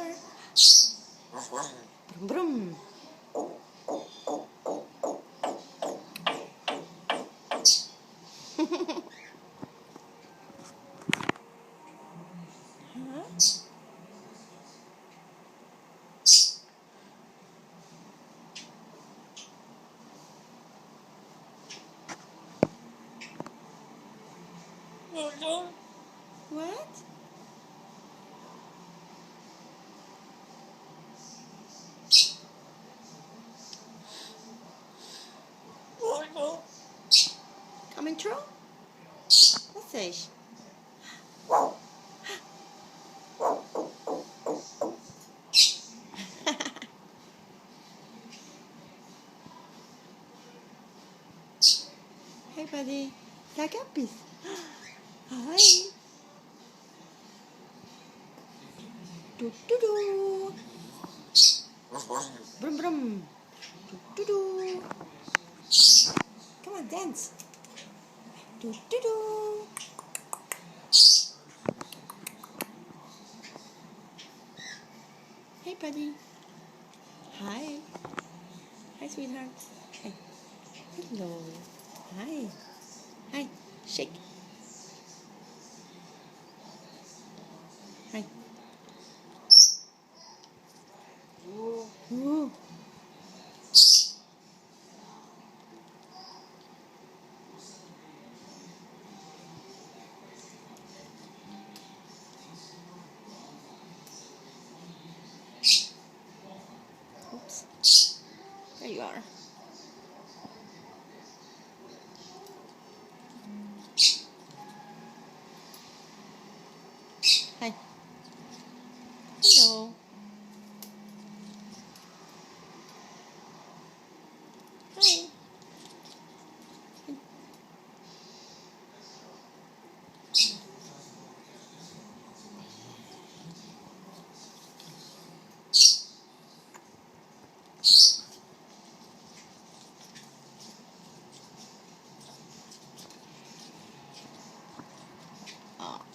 here. Brum brum. What? Coming through? What's this? Hey buddy, Takapis. Hi. Do do do. Brum brum. Do do do. Come on, dance. Do do do. Hey buddy. Hi. Hi sweetheart. Hey. Hello. Hi. Hi. Shake. Hi. Ooh. Oops. There you are. Hi. Hello.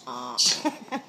Hi.